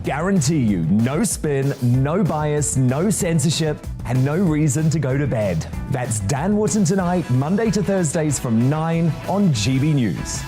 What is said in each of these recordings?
guarantee you no spin, no bias, no censorship, and no reason to go to bed. That's Dan Wootton Tonight, Monday to Thursdays from 9 on GB News.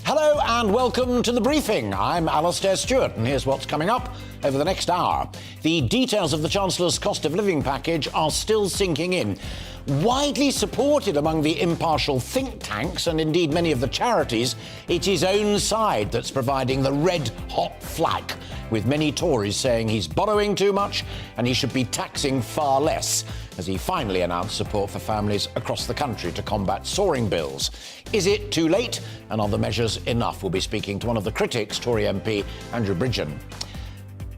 Hello and welcome to The Briefing. I'm Alastair Stewart, and here's what's coming up over the next hour. The details of the Chancellor's cost of living package are still sinking in. Widely supported among the impartial think tanks and indeed many of the charities, it's his own side that's providing the red-hot flack, with many Tories saying he's borrowing too much and he should be taxing far less, as he finally announced support for families across the country to combat soaring bills. Is it too late? And are the measures enough? We'll be speaking to one of the critics, Tory MP Andrew Bridgen.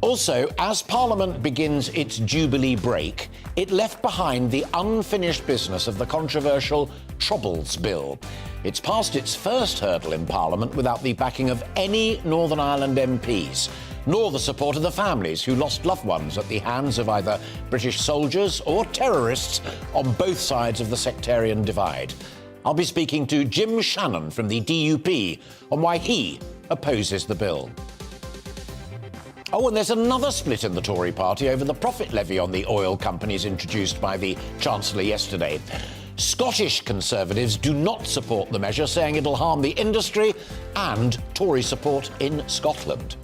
Also, as Parliament begins its Jubilee break, it left behind the unfinished business of the controversial Troubles Bill. It's passed its first hurdle in Parliament without the backing of any Northern Ireland MPs, nor the support of the families who lost loved ones at the hands of either British soldiers or terrorists on both sides of the sectarian divide. I'll be speaking to Jim Shannon from the DUP on why he opposes the bill. Oh, and there's another split in the Tory party over the profit levy on the oil companies introduced by the Chancellor yesterday. Scottish Conservatives do not support the measure, saying it'll harm the industry and Tory support in Scotland.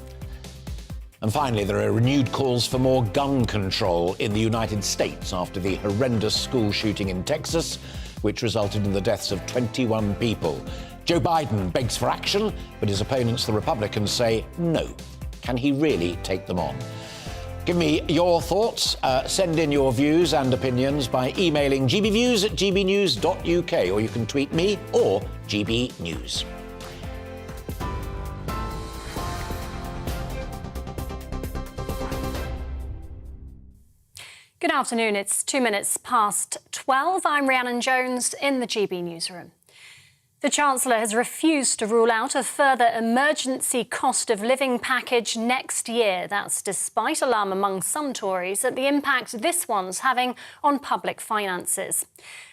And finally, there are renewed calls for more gun control in the United States after the horrendous school shooting in Texas, which resulted in the deaths of 21 people. Joe Biden begs for action, but his opponents, the Republicans, say no. Can he really take them on? Give me your thoughts. Send in your views and opinions by emailing gbviews@gbnews.uk, or you can tweet me or GB News. Good afternoon. It's 2 minutes past 12. I'm Rhiannon Jones in the GB newsroom. The Chancellor has refused to rule out a further emergency cost of living package next year. That's despite alarm among some Tories at the impact this one's having on public finances.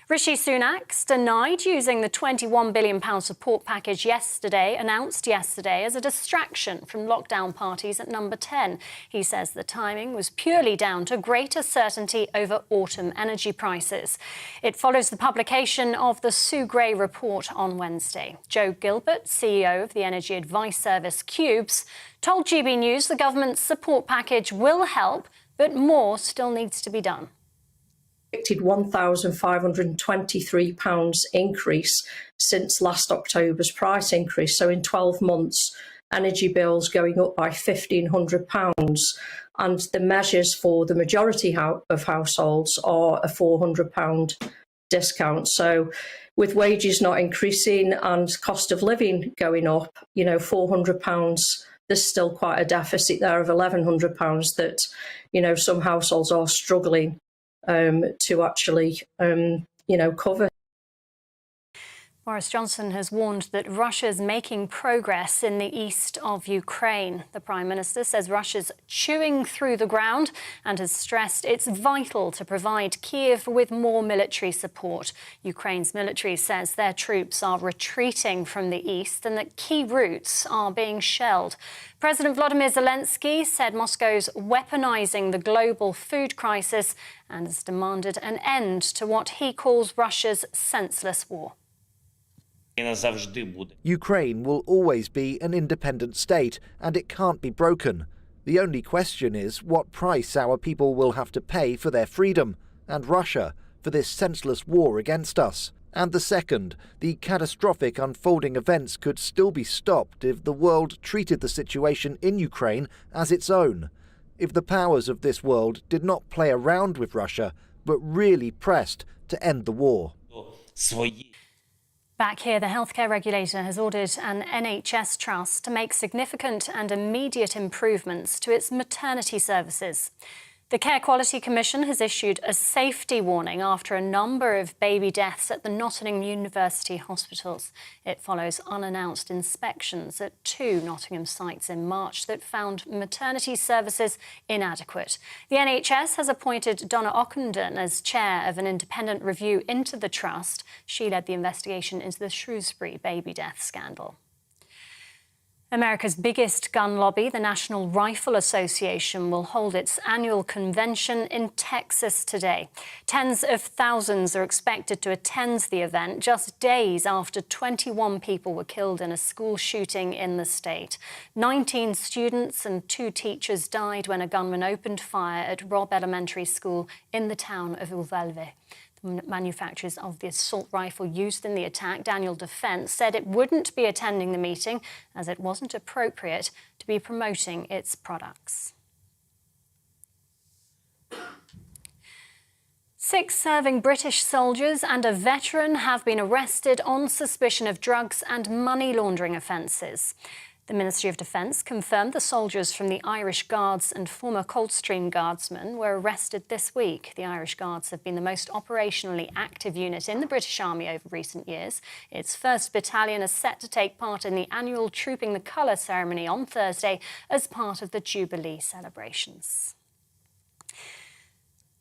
Rishi Sunak denied using the £21 billion support package announced yesterday, as a distraction from lockdown parties at Number 10. He says the timing was purely down to greater certainty over autumn energy prices. It follows the publication of the Sue Gray report on Wednesday. Joe Gilbert, CEO of the energy advice service Cubes, told GB News the government's support package will help, but more still needs to be done. £1,523 increase since last October's price increase. So in 12 months, energy bills going up by £1,500. And the measures for the majority of households are a £400 discount. So with wages not increasing and cost of living going up, £400, there's still quite a deficit there of £1,100 that, some households are struggling to actually, cover. Boris Johnson has warned that Russia's making progress in the east of Ukraine. The Prime Minister says Russia's chewing through the ground and has stressed it's vital to provide Kyiv with more military support. Ukraine's military says their troops are retreating from the east and that key routes are being shelled. President Volodymyr Zelensky said Moscow's weaponizing the global food crisis and has demanded an end to what he calls Russia's senseless war. Ukraine will always be an independent state, and it can't be broken. The only question is what price our people will have to pay for their freedom, and Russia for this senseless war against us. And the second, the catastrophic unfolding events could still be stopped if the world treated the situation in Ukraine as its own. If the powers of this world did not play around with Russia, but really pressed to end the war. Back here, the healthcare regulator has ordered an NHS trust to make significant and immediate improvements to its maternity services. The Care Quality Commission has issued a safety warning after a number of baby deaths at the Nottingham University hospitals. It follows unannounced inspections at 2 Nottingham sites in March that found maternity services inadequate. The NHS has appointed Donna Ockenden as chair of an independent review into the trust. She led the investigation into the Shrewsbury baby death scandal. America's biggest gun lobby, the National Rifle Association, will hold its annual convention in Texas today. Tens of thousands are expected to attend the event just days after 21 people were killed in a school shooting in the state. 19 students and 2 teachers died when a gunman opened fire at Robb Elementary School in the town of Uvalde. The manufacturers of the assault rifle used in the attack, Daniel Defense, said it wouldn't be attending the meeting as it wasn't appropriate to be promoting its products. 6 serving British soldiers and a veteran have been arrested on suspicion of drugs and money laundering offences. The Ministry of Defence confirmed the soldiers from the Irish Guards and former Coldstream Guardsmen were arrested this week. The Irish Guards have been the most operationally active unit in the British Army over recent years. Its 1st Battalion is set to take part in the annual Trooping the Colour ceremony on Thursday as part of the Jubilee celebrations.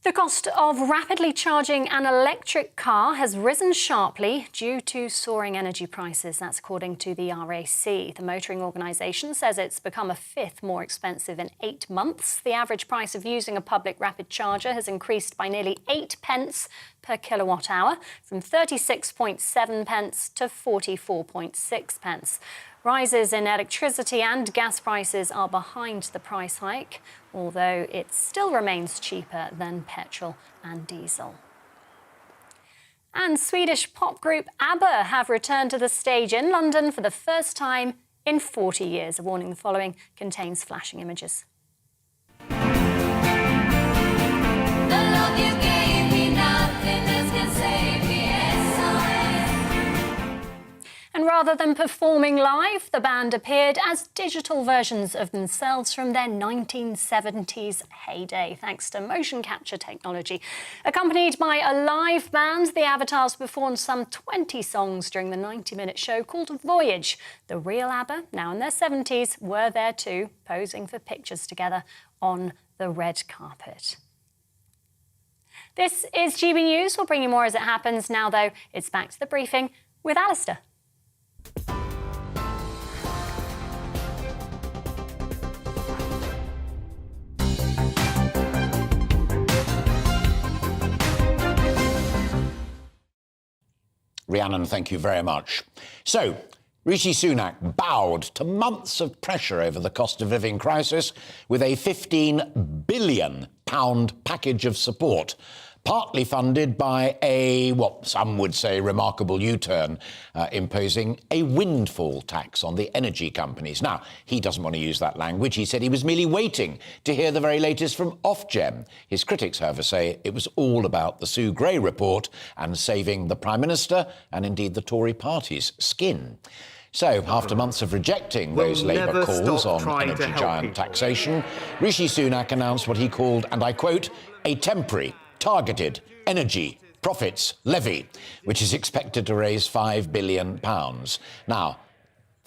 The cost of rapidly charging an electric car has risen sharply due to soaring energy prices. That's according to the RAC. The motoring organisation says it's become a fifth more expensive in 8 months. The average price of using a public rapid charger has increased by nearly 8 pence per kilowatt hour, from 36.7 pence to 44.6 pence. Rises in electricity and gas prices are behind the price hike, although it still remains cheaper than petrol and diesel. And Swedish pop group ABBA have returned to the stage in London for the first time in 40 years. A warning: the following contains flashing images. The love you gave me, nothing else can save me. And rather than performing live, the band appeared as digital versions of themselves from their 1970s heyday, thanks to motion capture technology. Accompanied by a live band, the avatars performed some 20 songs during the 90-minute show called Voyage. The real ABBA, now in their 70s, were there too, posing for pictures together on the red carpet. This is GB News. We'll bring you more as it happens. Now, though, it's back to the briefing with Alastair. Rhiannon, thank you very much. So, Rishi Sunak bowed to months of pressure over the cost of living crisis with a £15 billion package of support, partly funded by a, what some would say, remarkable U-turn, imposing a windfall tax on the energy companies. Now, he doesn't want to use that language. He said he was merely waiting to hear the very latest from Ofgem. His critics, however, say it was all about the Sue Gray report and saving the Prime Minister and indeed the Tory party's skin. So, after months of rejecting those Labour calls on energy giant taxation, Rishi Sunak announced what he called, and I quote, a temporary targeted energy profits levy, which is expected to raise £5 billion. Now,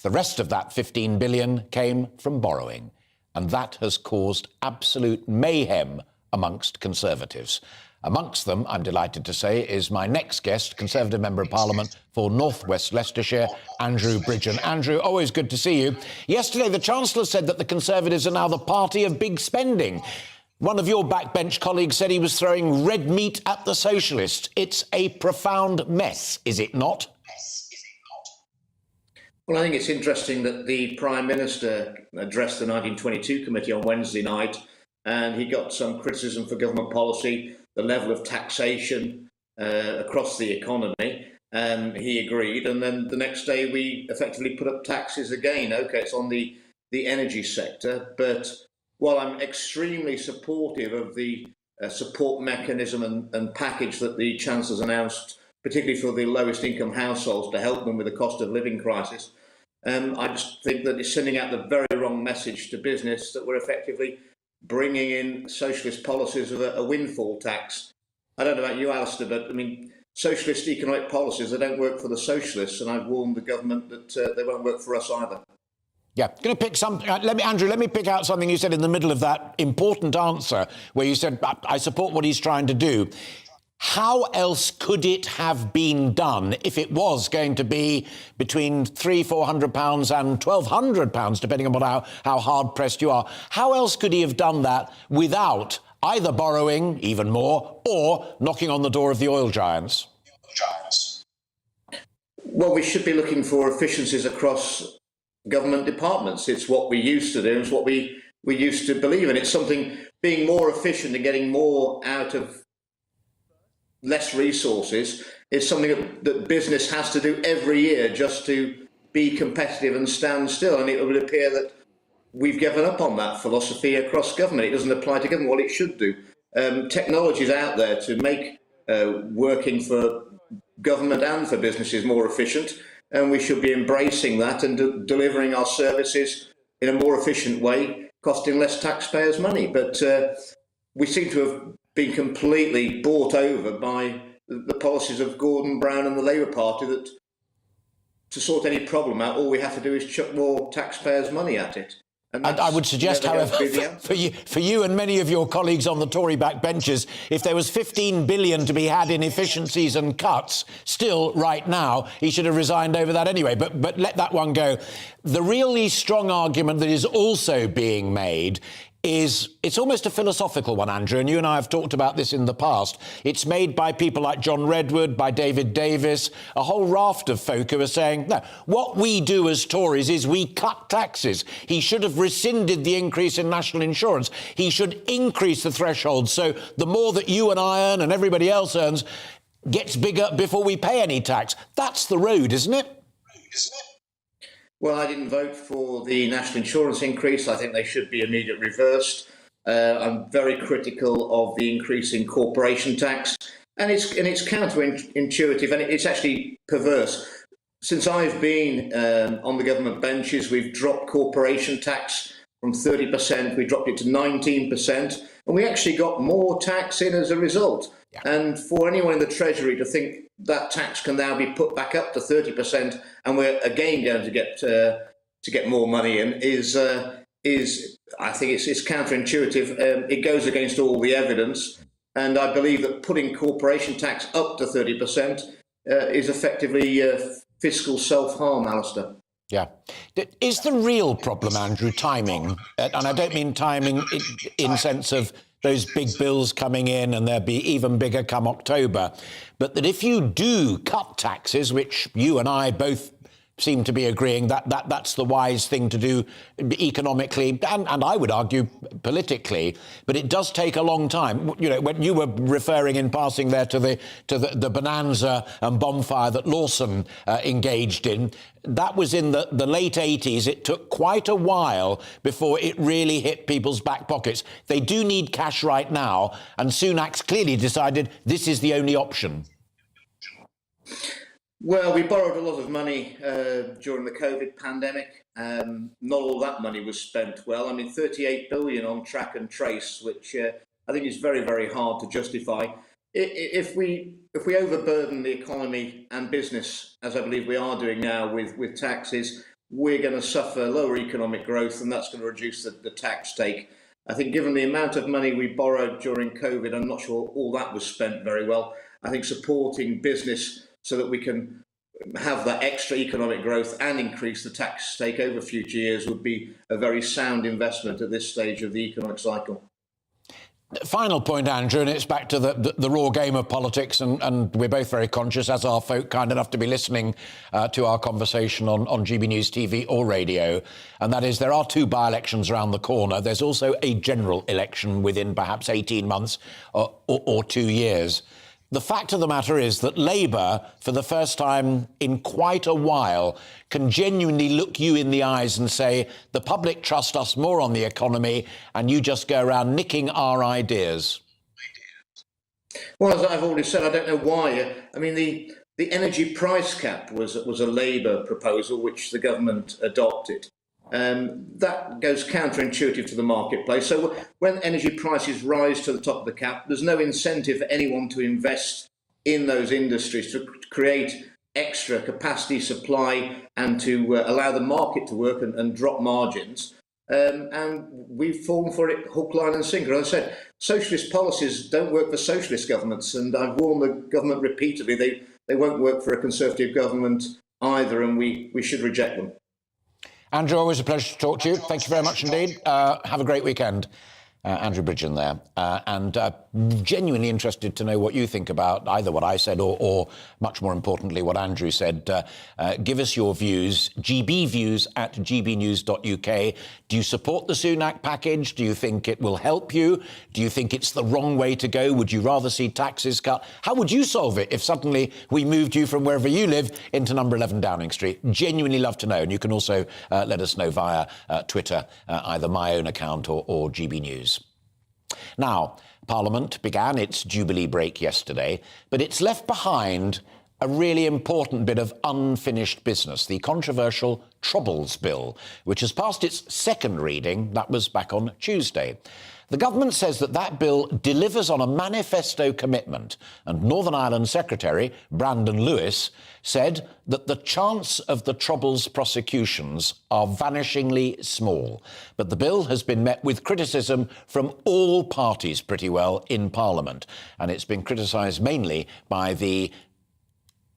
the rest of that £15 billion came from borrowing, and that has caused absolute mayhem amongst Conservatives. Amongst them, I'm delighted to say, is my next guest, Conservative Member of Parliament for North West Leicestershire, Andrew Bridgen. Andrew, always good to see you. Yesterday, the Chancellor said that the Conservatives are now the party of big spending. One of your backbench colleagues said he was throwing red meat at the Socialists. It's a profound mess, is it not? Well, I think it's interesting that the Prime Minister addressed the 1922 committee on Wednesday night, and he got some criticism for government policy, the level of taxation across the economy. He agreed, and then the next day we effectively put up taxes again. OK, it's on the energy sector, but while I'm extremely supportive of the support mechanism and package that the Chancellor's announced, particularly for the lowest income households to help them with the cost of living crisis, I just think that it's sending out the very wrong message to business that we're effectively bringing in socialist policies of a windfall tax. I don't know about you, Alastair, but I mean, socialist economic policies, they don't work for the socialists, and I've warned the government that they won't work for us either. Yeah, going to pick some. Andrew, let me pick out something you said in the middle of that important answer, where you said, "I support what he's trying to do." How else could it have been done if it was going to be between £300-400 and £1,200, depending on how hard pressed you are? How else could he have done that without either borrowing even more or knocking on the door of the oil giants? Well, we should be looking for efficiencies across government departments. It's what we used to do. It's what we used to believe in. It's something, being more efficient and getting more out of less resources is something that business has to do every year just to be competitive and stand still. And it would appear that we've given up on that philosophy across government. It doesn't apply to government. Well, it should do. Technology is out there to make working for government and for businesses more efficient, and we should be embracing that and delivering our services in a more efficient way, costing less taxpayers' money. But we seem to have been completely bought over by the policies of Gordon Brown and the Labour Party, that to sort any problem out, all we have to do is chuck more taxpayers' money at it. And I would suggest, however, for you and many of your colleagues on the Tory backbenches, if there was 15 billion to be had in efficiencies and cuts, still, right now, he should have resigned over that anyway. But let that one go. The really strong argument that is also being made is, it's almost a philosophical one, Andrew, and you and I have talked about this in the past. It's made by people like John Redwood, by David Davis, a whole raft of folk who are saying, no, what we do as Tories is we cut taxes. He should have rescinded the increase in national insurance. He should increase the threshold, so the more that you and I earn and everybody else earns gets bigger before we pay any tax. That's the road, isn't it? Well, I didn't vote for the national insurance increase. I think they should be immediately reversed. I'm very critical of the increase in corporation tax, and it's counterintuitive, and it's actually perverse. Since I've been on the government benches, we've dropped corporation tax from 30%, we dropped it to 19%, and we actually got more tax in as a result. Yeah. And for anyone in the Treasury to think that tax can now be put back up to 30%, and we're again going to get more money in, is I think it's counterintuitive. It goes against all the evidence, and I believe that putting corporation tax up to 30% is effectively fiscal self-harm, Alastair. Yeah. Is the real problem, Andrew, timing? And I don't mean timing in sense of those big bills coming in and there'll be even bigger come October, but that if you do cut taxes, which you and I both seem to be agreeing that's the wise thing to do economically and I would argue politically, but it does take a long time. You know, when you were referring in passing there to the bonanza and bonfire that Lawson engaged in, that was in the late 80s. It took quite a while before it really hit people's back pockets. They do need cash right now, and Sunak's clearly decided this is the only option. Well, we borrowed a lot of money during the COVID pandemic. Not all that money was spent well. I mean, 38 billion on track and trace, which I think is very, very hard to justify. If we overburden the economy and business, as I believe we are doing now with taxes, we're going to suffer lower economic growth, and that's going to reduce the tax take. I think given the amount of money we borrowed during COVID, I'm not sure all that was spent very well. I think supporting business so that we can have that extra economic growth and increase the tax take over future years would be a very sound investment at this stage of the economic cycle. Final point, Andrew, and it's back to the raw game of politics, and we're both very conscious, as are folk kind enough to be listening to our conversation on GB News TV or radio, and that is there are two by-elections around the corner. There's also a general election within perhaps 18 months or 2 years. The fact of the matter is that Labour, for the first time in quite a while, can genuinely look you in the eyes and say, the public trust us more on the economy, and you just go around nicking our ideas. Well, as I've already said, I don't know why. I mean, the energy price cap was a Labour proposal which the government adopted. That goes counterintuitive to the marketplace. So when energy prices rise to the top of the cap, there's no incentive for anyone to invest in those industries to create extra capacity supply and to allow the market to work and drop margins. And we've fallen for it hook, line and sinker. As I said, socialist policies don't work for socialist governments, and I've warned the government repeatedly they won't work for a Conservative government either, and we should reject them. Andrew, always a pleasure to talk to you. Thank you very much indeed. Have a great weekend. Andrew Bridgen there, and genuinely interested to know what you think about either what I said or much more importantly, what Andrew said. Give us your views, gbviews@gbnews.uk. Do you support the Sunak package? Do you think it will help you? Do you think it's the wrong way to go? Would you rather see taxes cut? How would you solve it if suddenly we moved you from wherever you live into number 11 Downing Street? Genuinely love to know, and you can also let us know via Twitter, either my own account or GB News. Now, Parliament began its Jubilee break yesterday, but it's left behind a really important bit of unfinished business, the controversial Troubles Bill, which has passed its second reading. That was back on Tuesday. The government says that bill delivers on a manifesto commitment, and Northern Ireland Secretary Brandon Lewis said that the chance of the Troubles prosecutions are vanishingly small. But the bill has been met with criticism from all parties pretty well in Parliament, and it's been criticised mainly by the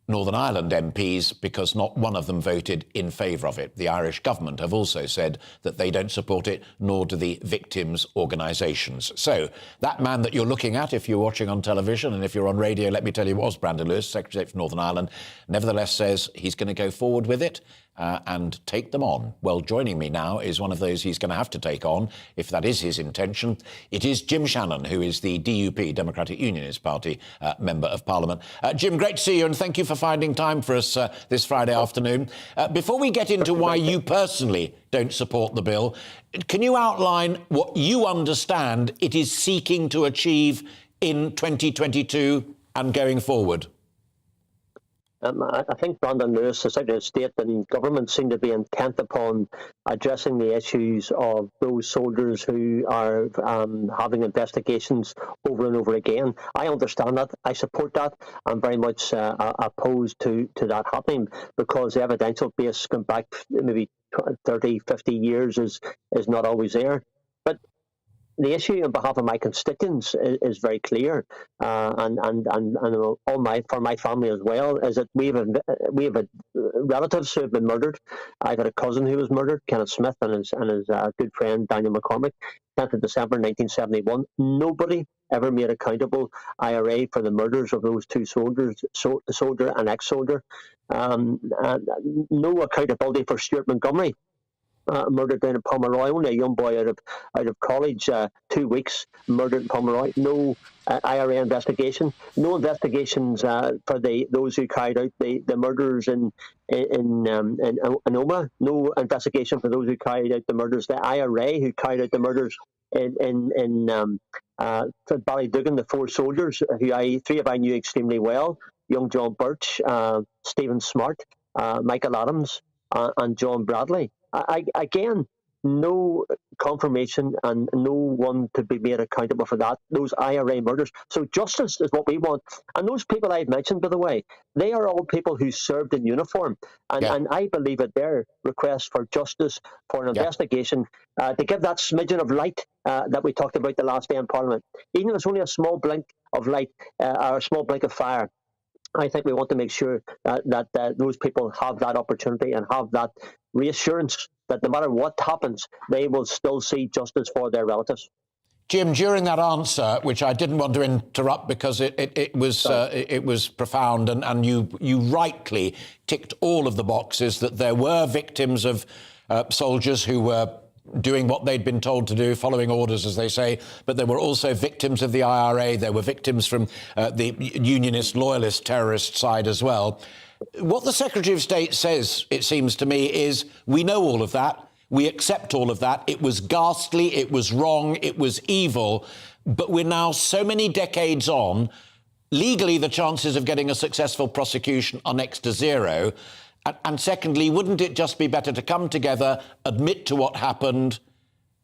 Northern Ireland MPs because not one of them voted in favour of it. The Irish government have also said that they don't support it, nor do the victims' organisations. So that man that you're looking at, if you're watching on television and if you're on radio, let me tell you, was Brandon Lewis, Secretary for Northern Ireland, nevertheless says he's going to go forward with it and take them on. Well, joining me now is one of those he's going to have to take on, if that is his intention. It is Jim Shannon, who is the DUP, Democratic Unionist Party, Member of Parliament. Jim, great to see you, and thank you for finding time for us this Friday afternoon. Before we get into why you personally don't support the bill, can you outline what you understand it is seeking to achieve in 2022 and going forward? I think Brandon Lewis, the Secretary of State and government seem to be intent upon addressing the issues of those soldiers who are having investigations over and over again. I understand that. I support that. I'm very much opposed to that happening because the evidential base going back maybe 30, 50 years is not always there. But the issue on behalf of my constituents is very clear, and for my family as well, is that we have relatives who have been murdered. I've had a cousin who was murdered, Kenneth Smith, and his good friend Daniel McCormick, 10th of December 1971. Nobody ever made accountable IRA for the murders of those two soldiers, soldier and ex-soldier. No accountability for Stuart Montgomery. Murdered down in Pomeroy, only a young boy out of college, 2 weeks, murdered in Pomeroy. No IRA investigation, no investigations for those who carried out the murders in Oma. No investigation for those who carried out the murders. The IRA who carried out the murders in Ballydugan, the four soldiers three of I knew extremely well: young John Birch, Stephen Smart, Michael Adams, and John Bradley. Again, no confirmation and no one to be made accountable for those IRA murders. So justice is what we want. And those people I've mentioned, by the way, they are all people who served in uniform. And I believe that their request for justice, for an investigation, to give that smidgen of light that we talked about the last day in Parliament, even if it's only a small blink of light or a small blink of fire, I think we want to make sure that those people have that opportunity and have that reassurance that no matter what happens, they will still see justice for their relatives. Jim, during that answer, which I didn't want to interrupt because it was profound, and you rightly ticked all of the boxes that there were victims of soldiers who were doing what they'd been told to do, following orders, as they say, but there were also victims of the IRA. There were victims from the unionist, loyalist, terrorist side as well. What the Secretary of State says, it seems to me, is we know all of that. We accept all of that. It was ghastly. It was wrong. It was evil. But we're now so many decades on. Legally, the chances of getting a successful prosecution are next to zero. And secondly, wouldn't it just be better to come together, admit to what happened,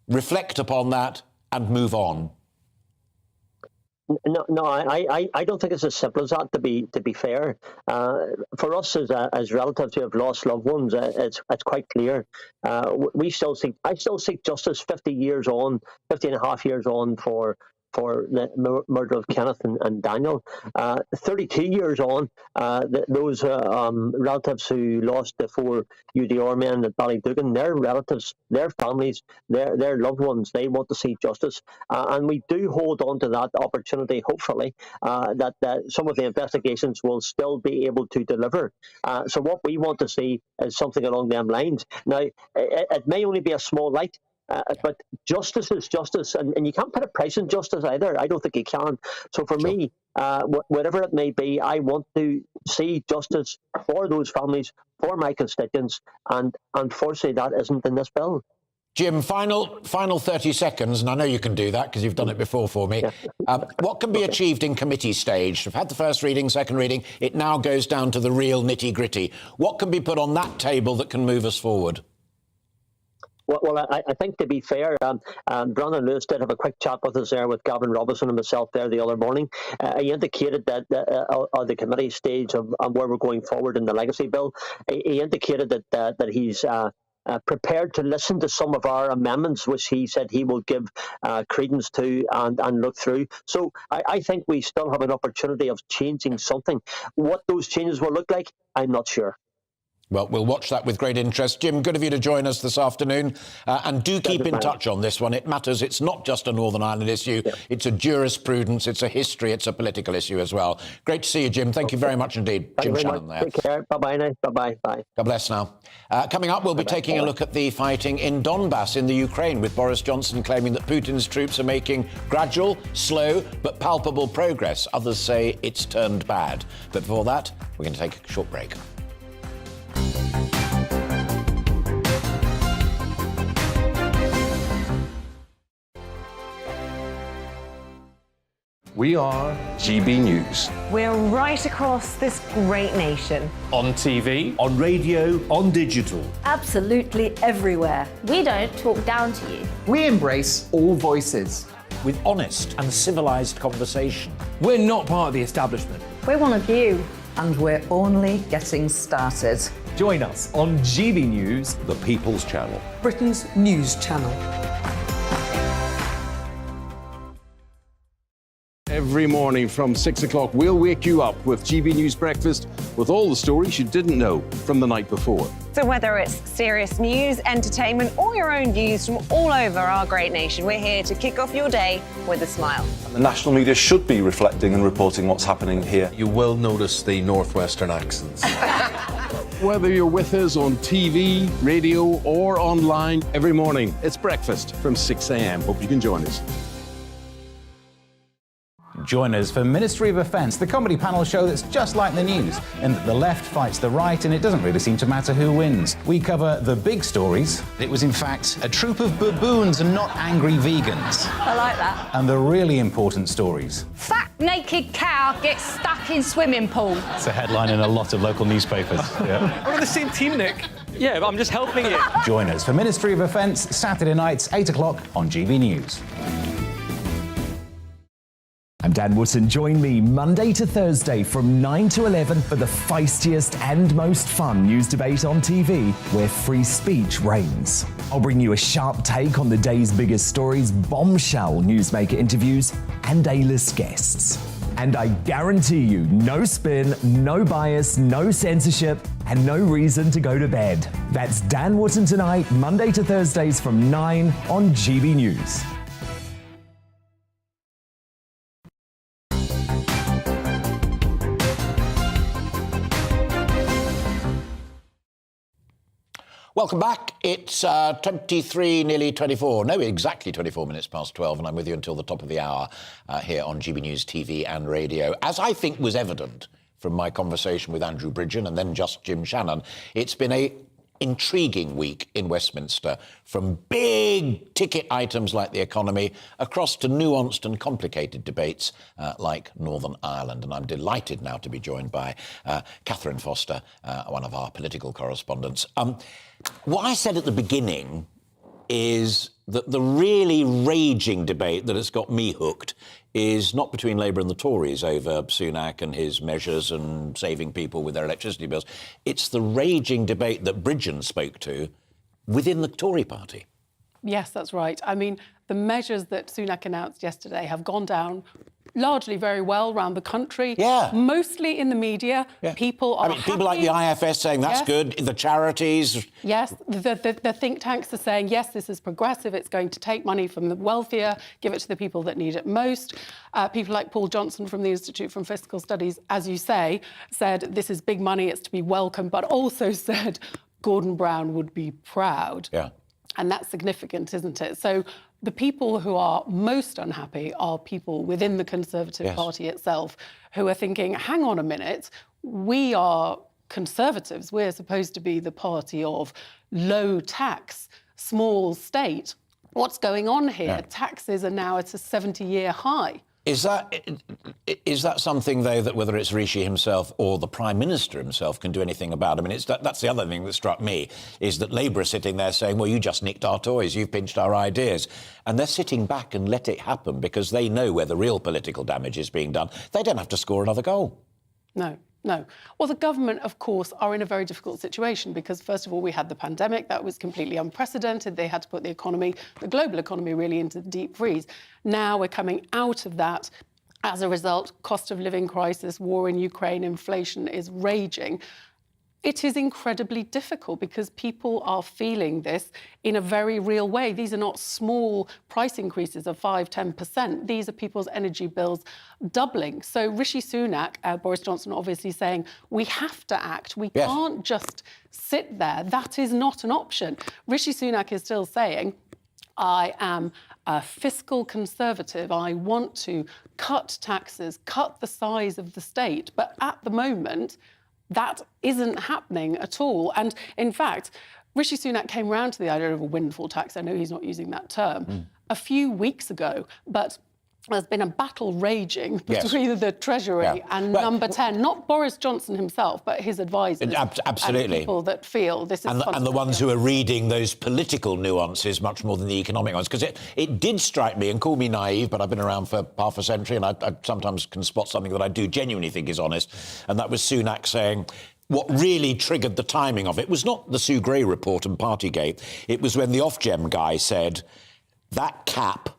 reflect upon that and move on? No, I don't think it's as simple as that. To be fair, for us as relatives who have lost loved ones, it's quite clear. I still seek justice 50 and a half years on for the murder of Kenneth and Daniel. 32 years on, those relatives who lost the 4 UDR men at Ballydugan, their relatives, their families, their loved ones, they want to see justice. And we do hold on to that opportunity, hopefully, that some of the investigations will still be able to deliver. So what we want to see is something along them lines. Now, it may only be a small light, but justice is justice, and you can't put a price on justice either. I don't think you can. So for me, whatever it may be, I want to see justice for those families, for my constituents, and unfortunately that isn't in this bill. Jim, final 30 seconds, and I know you can do that because you've done it before for me. What can be achieved in committee stage? We've had the first reading, second reading. It now goes down to the real nitty-gritty. What can be put on that table that can move us forward? Well, I think, to be fair, Brandon Lewis did have a quick chat with us there, with Gavin Robinson and myself there the other morning. He indicated that on the committee stage of where we're going forward in the legacy bill, he indicated that he's prepared to listen to some of our amendments, which he said he will give credence to and look through. So I think we still have an opportunity of changing something. What those changes will look like, I'm not sure. Well, we'll watch that with great interest. Jim, good of you to join us this afternoon. And do keep in touch on this one. It matters. It's not just a Northern Ireland issue. Yeah. It's a jurisprudence. It's a history. It's a political issue as well. Great to see you, Jim. Thank you very much indeed. Thank Jim you Shannon much. there. Take care. Bye-bye now. Bye-bye. Bye. God bless now. Coming up, we'll be taking a look at the fighting in Donbass in the Ukraine, with Boris Johnson claiming that Putin's troops are making gradual, slow, but palpable progress. Others say it's turned bad. But before that, we're going to take a short break. We are GB News. We're right across this great nation. On TV, on radio, on digital. Absolutely everywhere. We don't talk down to you. We embrace all voices. With honest and civilised conversation. We're not part of the establishment. We're one of you. And we're only getting started. Join us on GB News, The People's Channel. Britain's news channel. Every morning from 6 o'clock, we'll wake you up with GB News Breakfast with all the stories you didn't know from the night before. So whether it's serious news, entertainment, or your own views from all over our great nation, we're here to kick off your day with a smile. And the national media should be reflecting and reporting what's happening here. You will notice the northwestern accents. Whether you're with us on TV, radio, or online, every morning, it's breakfast from 6 a.m. Hope you can join us. Join us for Ministry of Offence, the comedy panel show that's just like the news, in that the left fights the right and it doesn't really seem to matter who wins. We cover the big stories. It was in fact a troop of baboons and not angry vegans. I like that. And the really important stories. Fat naked cow gets stuck in swimming pool. It's a headline in a lot of local newspapers. Yeah. We're on the same team, Nick. Yeah, but I'm just helping you. Join us for Ministry of Offence, Saturday nights, 8 o'clock on GB News. I'm Dan Wootton. Join me Monday to Thursday from 9 to 11 for the feistiest and most fun news debate on TV, where free speech reigns. I'll bring you a sharp take on the day's biggest stories, bombshell newsmaker interviews, and A-list guests. And I guarantee you, no spin, no bias, no censorship, and no reason to go to bed. That's Dan Wootton Tonight, Monday to Thursdays from 9 on GB News. Welcome back. It's 23, nearly 24, no, exactly 24 minutes past 12, and I'm with you until the top of the hour here on GB News TV and radio. As I think was evident from my conversation with Andrew Bridgen and then just Jim Shannon, it's been a intriguing week in Westminster, from big ticket items like the economy across to nuanced and complicated debates like Northern Ireland. And I'm delighted now to be joined by Catherine Forster, one of our political correspondents. What I said at the beginning is that the really raging debate that has got me hooked is not between Labour and the Tories over Sunak and his measures and saving people with their electricity bills. It's the raging debate that Bridgen spoke to within the Tory party. Yes, that's right. I mean, the measures that Sunak announced yesterday have gone down largely very well around the country. Yeah. Mostly in the media. Yeah. People are happy. People like the IFS saying that's good, the charities. Yes, the think tanks are saying, yes, this is progressive, it's going to take money from the wealthier, give it to the people that need it most. People like Paul Johnson from the Institute for Fiscal Studies, as you say, said this is big money, it's to be welcomed, but also said Gordon Brown would be proud. Yeah. And that's significant, isn't it? So the people who are most unhappy are people within the Conservative Party itself who are thinking, hang on a minute, we are Conservatives. We're supposed to be the party of low tax, small state. What's going on here? Yeah. Taxes are now at a 70-year high. Is that something, though, that whether it's Rishi himself or the Prime Minister himself can do anything about? I mean, that's the other thing that struck me, is that Labour are sitting there saying, well, you just nicked our toys, you've pinched our ideas. And they're sitting back and let it happen because they know where the real political damage is being done. They don't have to score another goal. No. Well, the government, of course, are in a very difficult situation because, first of all, we had the pandemic. That was completely unprecedented. They had to put the economy, the global economy, really into the deep freeze. Now we're coming out of that. As a result, cost of living crisis, war in Ukraine, inflation is raging. It is incredibly difficult because people are feeling this in a very real way. These are not small price increases of 5-10%. These are people's energy bills doubling. So Rishi Sunak, Boris Johnson obviously saying, we have to act. We can't just sit there. That is not an option. Rishi Sunak is still saying, I am a fiscal conservative. I want to cut taxes, cut the size of the state. But at the moment, that isn't happening at all. And in fact, Rishi Sunak came round to the idea of a windfall tax. I know he's not using that term a few weeks ago, but there's been a battle raging between the Treasury and Number 10, not Boris Johnson himself, but his advisors. Absolutely. And people that feel this is... And the ones who are reading those political nuances much more than the economic ones. Because it did strike me, and call me naive, but I've been around for half a century and I sometimes can spot something that I do genuinely think is honest. And that was Sunak saying... What really triggered the timing of it was not the Sue Gray report and partygate. It was when the Ofgem guy said that cap,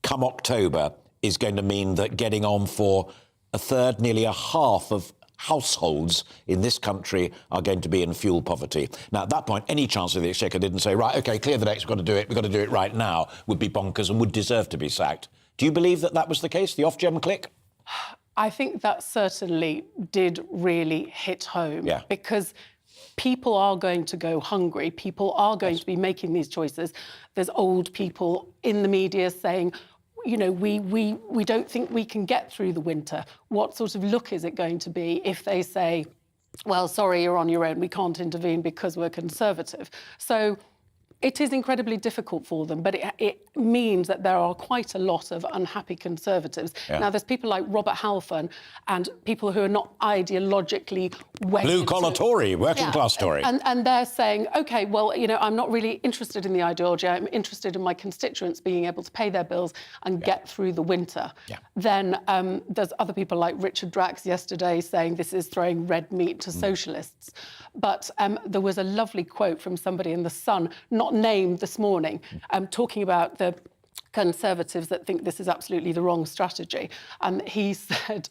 come October, is going to mean that getting on for a third, nearly a half of households in this country are going to be in fuel poverty. Now, at that point, any Chancellor of the Exchequer didn't say, right, OK, clear the decks, we've got to do it right now, would be bonkers and would deserve to be sacked. Do you believe that was the case, the Ofgem click? I think that certainly did really hit home because people are going to go hungry. People are going to be making these choices. There's old people in the media saying, you know, we don't think we can get through the winter. What sort of look is it going to be if they say, well, sorry, you're on your own, we can't intervene because we're Conservative? So it is incredibly difficult for them, but it means that there are quite a lot of unhappy Conservatives. Now, there's people like Robert Halfon and people who are not ideologically wedded. Blue-collar Tory, working-class Tory. And they're saying, OK, well, you know, I'm not really interested in the ideology. I'm interested in my constituents being able to pay their bills and get through the winter. Then there's other people like Richard Drax yesterday saying this is throwing red meat to socialists. But there was a lovely quote from somebody in The Sun, not named this morning, talking about the Conservatives that think this is absolutely the wrong strategy. He said,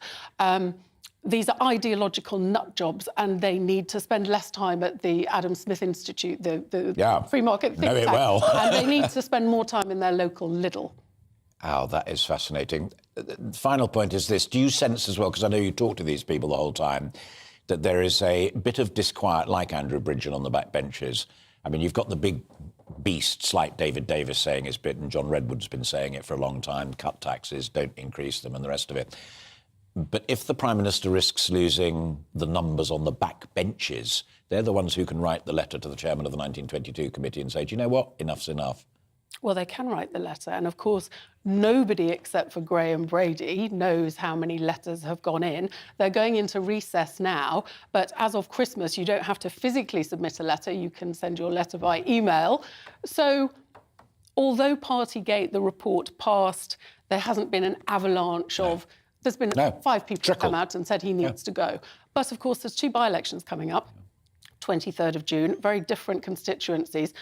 these are ideological nut jobs and they need to spend less time at the Adam Smith Institute, the free market think tank. Well. And they need to spend more time in their local Lidl. Oh, that is fascinating. The final point is this. Do you sense as well, because I know you talk to these people the whole time, that there is a bit of disquiet like Andrew Bridgen on the back benches? I mean, you've got the big beasts like David Davis saying his bit, and John Redwood's been saying it for a long time, cut taxes, don't increase them, and the rest of it. But if the Prime Minister risks losing the numbers on the back benches, they're the ones who can write the letter to the chairman of the 1922 committee and say, do you know what, enough's enough. Well, they can write the letter. And of course, nobody except for Graham Brady knows how many letters have gone in. They're going into recess now. But as of Christmas, you don't have to physically submit a letter. You can send your letter by email. So although Partygate, the report passed, there hasn't been an avalanche of... There's been 5 people who come out and said he needs to go. But of course, there's 2 by-elections coming up, 23rd of June, very different constituencies.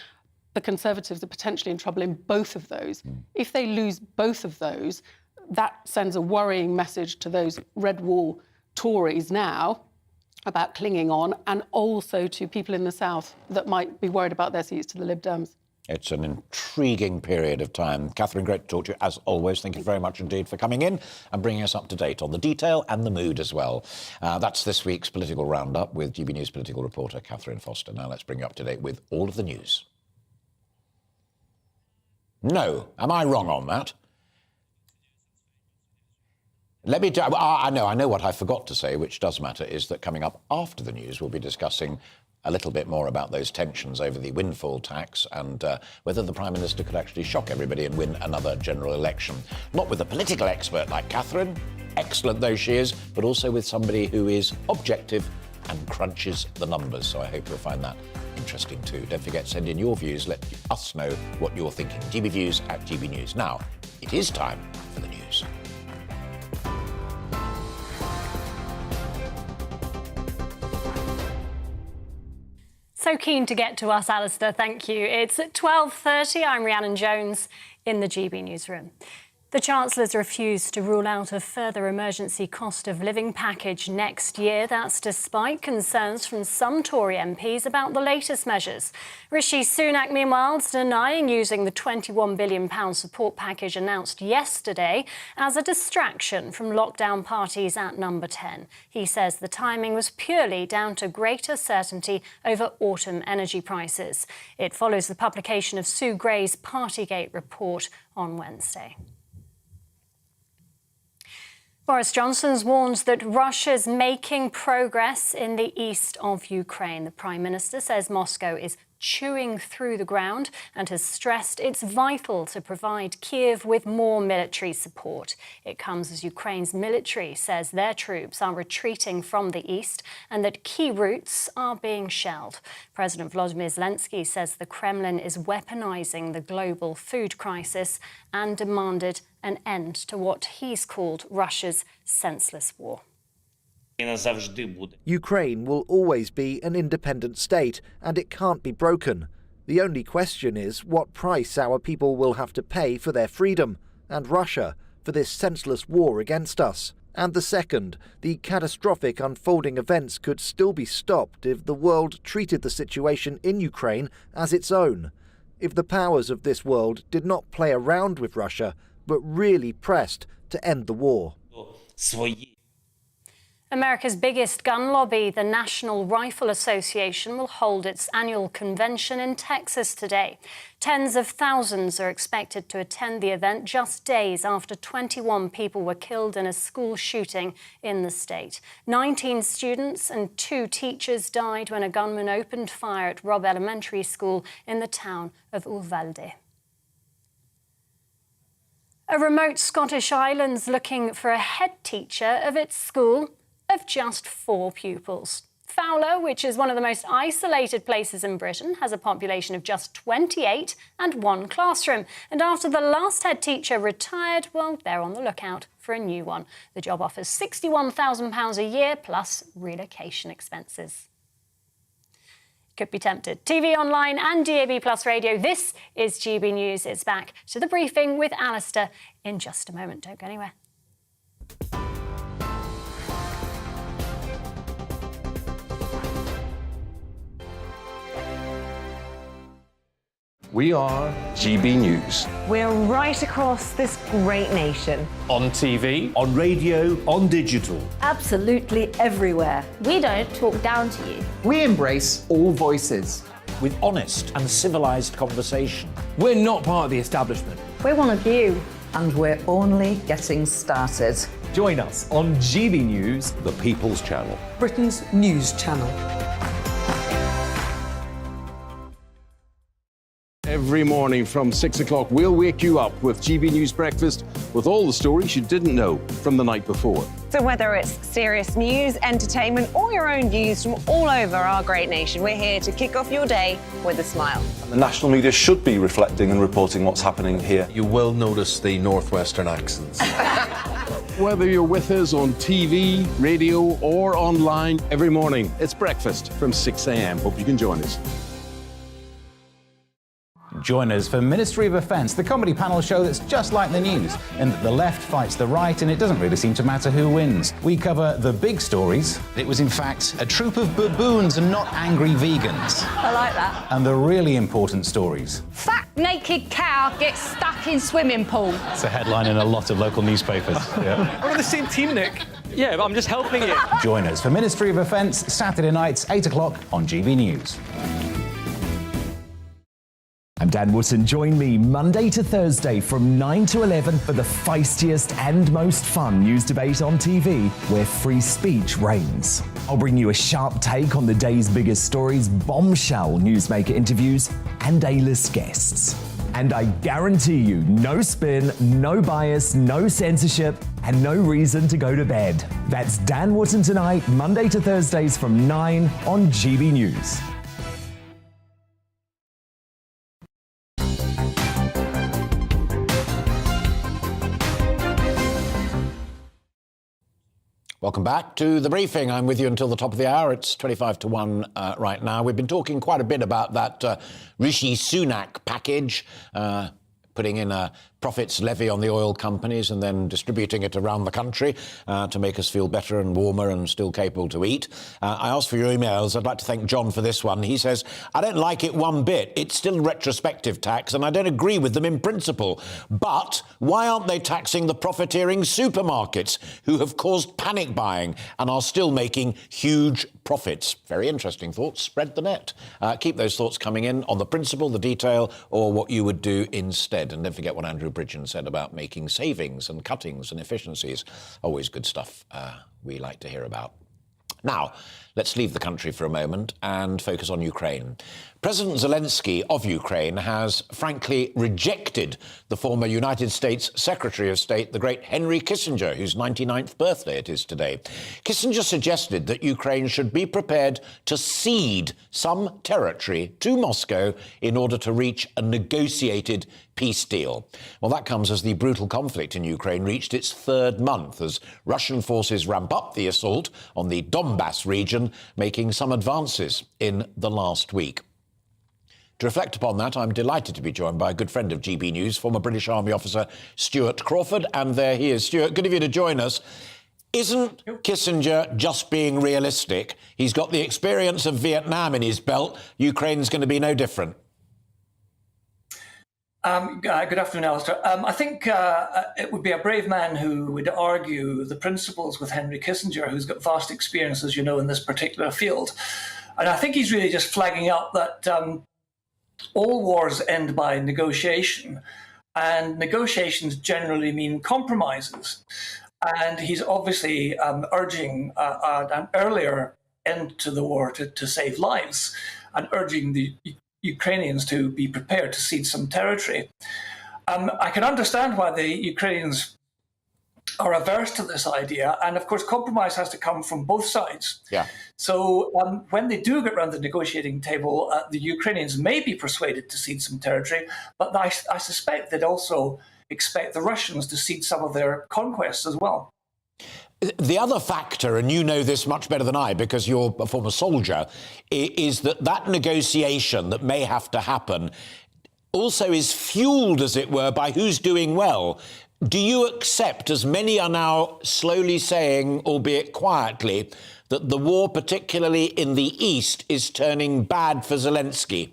The Conservatives are potentially in trouble in both of those. If they lose both of those, that sends a worrying message to those red wall Tories now about clinging on, and also to people in the south that might be worried about their seats to the Lib Dems. It's an intriguing period of time. Catherine, great to talk to you, as always. Thank you very much indeed for coming in and bringing us up to date on the detail and the mood as well. That's this week's Political Roundup with GB News political reporter Catherine Forster. Now let's bring you up to date with all of the news. No, am I wrong on that? Let me tell you, I know what I forgot to say, which does matter, is that coming up after the news, we'll be discussing a little bit more about those tensions over the windfall tax and whether the Prime Minister could actually shock everybody and win another general election. Not with a political expert like Catherine, excellent though she is, but also with somebody who is objective and crunches the numbers. So I hope you'll find that interesting too. Don't forget to send in your views. Let us know what you're thinking. gbviews@gbnews. Now, it is time for the news. So keen to get to us, Alastair, thank you. It's at 12:30. I'm Rhiannon Jones in the GB newsroom. The Chancellor's refused to rule out a further emergency cost of living package next year. That's despite concerns from some Tory MPs about the latest measures. Rishi Sunak, meanwhile, is denying using the £21 billion support package announced yesterday as a distraction from lockdown parties at Number 10. He says the timing was purely down to greater certainty over autumn energy prices. It follows the publication of Sue Gray's Partygate report on Wednesday. Boris Johnson's warned that Russia's making progress in the east of Ukraine. The Prime Minister says Moscow is chewing through the ground and has stressed it's vital to provide Kiev with more military support. It comes as Ukraine's military says their troops are retreating from the east and that key routes are being shelled. President Volodymyr Zelensky says the Kremlin is weaponizing the global food crisis and demanded an end to what he's called Russia's senseless war. Ukraine will always be an independent state, and it can't be broken. The only question is what price our people will have to pay for their freedom, and Russia for this senseless war against us. And the second, the catastrophic unfolding events could still be stopped if the world treated the situation in Ukraine as its own. If the powers of this world did not play around with Russia, but really pressed to end the war. America's biggest gun lobby, the National Rifle Association, will hold its annual convention in Texas today. Tens of thousands are expected to attend the event just days after 21 people were killed in a school shooting in the state. 19 students and 2 teachers died when a gunman opened fire at Robb Elementary School in the town of Uvalde. A remote Scottish island's looking for a head teacher of its school of just 4 pupils. Fowler, which is one of the most isolated places in Britain, has a population of just 28 and 1 classroom. And after the last head teacher retired, well, they're on the lookout for a new one. The job offers £61,000 a year plus relocation expenses. Could be tempted. TV online and DAB Plus radio. This is GB News. It's back to the briefing with Alastair in just a moment. Don't go anywhere. We are GB News. We're right across this great nation. On TV, on radio, on digital. Absolutely everywhere. We don't talk down to you. we embrace all voices. With honest and civilised conversation. We're not part of the establishment. We're one of you. And we're only getting started. Join us on GB News, the People's Channel, Britain's news channel. Every morning from 6 o'clock, we'll wake you up with GB News Breakfast with all the stories you didn't know from the night before. So whether it's serious news, entertainment, or your own views from all over our great nation, we're here to kick off your day with a smile. The national media should be reflecting and reporting what's happening here. You will notice the northwestern accents. Whether you're with us on TV, radio, or online, every morning, it's breakfast from 6 a.m. Hope you can join us. Join us for Ministry of Offence, the comedy panel show that's just like the news, in that the left fights the right and it doesn't really seem to matter who wins. We cover the big stories. It was in fact a troop of baboons and not angry vegans. I like that. And the really important stories. Fat naked cow gets stuck in swimming pool. It's a headline in a lot of local newspapers. Yeah. We're on the same team, Nick. Yeah, but I'm just helping you. Join us for Ministry of Offence, Saturday nights, 8 o'clock on GB News. I'm Dan Wootton. Join me Monday to Thursday from 9 to 11 for the feistiest and most fun news debate on TV, where free speech reigns. I'll bring you a sharp take on the day's biggest stories, bombshell newsmaker interviews, and A-list guests. And I guarantee you, no spin, no bias, no censorship, and no reason to go to bed. That's Dan Wootton tonight, Monday to Thursdays from 9 on GB News. Welcome back to The Briefing. I'm with you until the top of the hour. It's 25 to 1 right now. We've been talking quite a bit about that Rishi Sunak package, putting in a profits levy on the oil companies and then distributing it around the country to make us feel better and warmer and still capable to eat. I asked for your emails. I'd like to thank John for this one. He says, I don't like it one bit. It's still retrospective tax and I don't agree with them in principle. But why aren't they taxing the profiteering supermarkets who have caused panic buying and are still making huge profits? Very interesting thoughts. Spread the net. Keep those thoughts coming in on the principle, the detail, or what you would do instead. And don't forget what Andrew Bridgen said about making savings and cuttings and efficiencies. Always good stuff we like to hear about. Now, let's leave the country for a moment and focus on Ukraine. President Zelensky of Ukraine has frankly rejected the former United States Secretary of State, the great Henry Kissinger, whose 99th birthday it is today. Kissinger suggested that Ukraine should be prepared to cede some territory to Moscow in order to reach a negotiated peace deal. Well, that comes as the brutal conflict in Ukraine reached its third month as Russian forces ramp up the assault on the Donbass region, making some advances in the last week. To reflect upon that, I'm delighted to be joined by a good friend of GB News, former British Army officer Stuart Crawford. And there he is. Stuart, good of you to join us. Isn't Kissinger just being realistic? He's got the experience of Vietnam in his belt. Ukraine's going to be no different. Good afternoon, Alastair. I think it would be a brave man who would argue the principles with Henry Kissinger, who's got vast experience, as you know, in this particular field. And I think he's really just flagging up that all wars end by negotiation, and negotiations generally mean compromises. And he's obviously urging an earlier end to the war to save lives, and urging the Ukrainians to be prepared to cede some territory. I can understand why the Ukrainians are averse to this idea, and of course compromise has to come from both sides. Yeah. So when they do get around the negotiating table, the Ukrainians may be persuaded to cede some territory, but I suspect they'd also expect the Russians to cede some of their conquests as well. The other factor, and you know this much better than I because you're a former soldier, is that negotiation that may have to happen also is fueled, as it were, by who's doing well. Do you accept, as many are now slowly saying, albeit quietly, that the war, particularly in the East, is turning bad for Zelensky?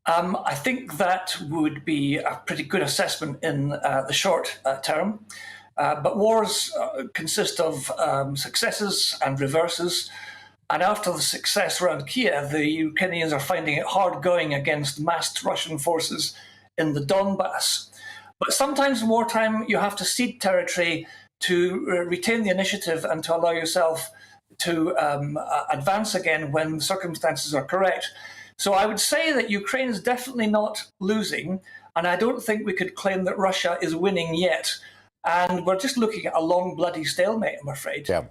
I think that would be a pretty good assessment in the short term. But wars consist of successes and reverses. And after the success around Kiev, the Ukrainians are finding it hard going against massed Russian forces in the Donbass. But sometimes in wartime, you have to cede territory to retain the initiative and to allow yourself to advance again when circumstances are correct. So I would say that Ukraine is definitely not losing, and I don't think we could claim that Russia is winning yet. And we're just looking at a long, bloody stalemate, I'm afraid, and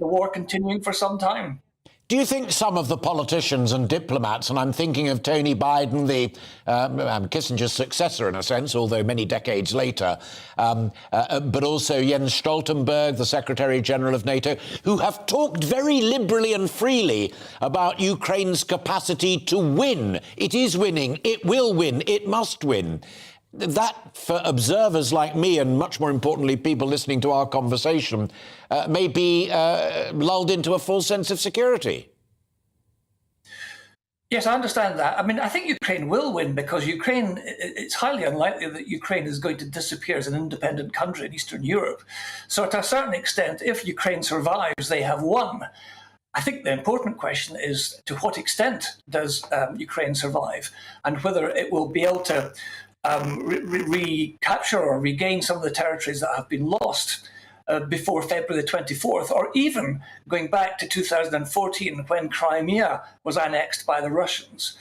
the war continuing for some time. Do you think some of the politicians and diplomats, and I'm thinking of Tony Biden, the Kissinger's successor in a sense, although many decades later, but also Jens Stoltenberg, the Secretary General of NATO, who have talked very liberally and freely about Ukraine's capacity to win? It is winning, it will win, it must win. That, for observers like me, and much more importantly, people listening to our conversation, may be lulled into a false sense of security. Yes, I understand that. I mean, I think Ukraine will win because Ukraine, it's highly unlikely that Ukraine is going to disappear as an independent country in Eastern Europe. So to a certain extent, if Ukraine survives, they have won. I think the important question is to what extent does Ukraine survive, and whether it will be able to recapture or regain some of the territories that have been lost before February the 24th, or even going back to 2014 when Crimea was annexed by the Russians.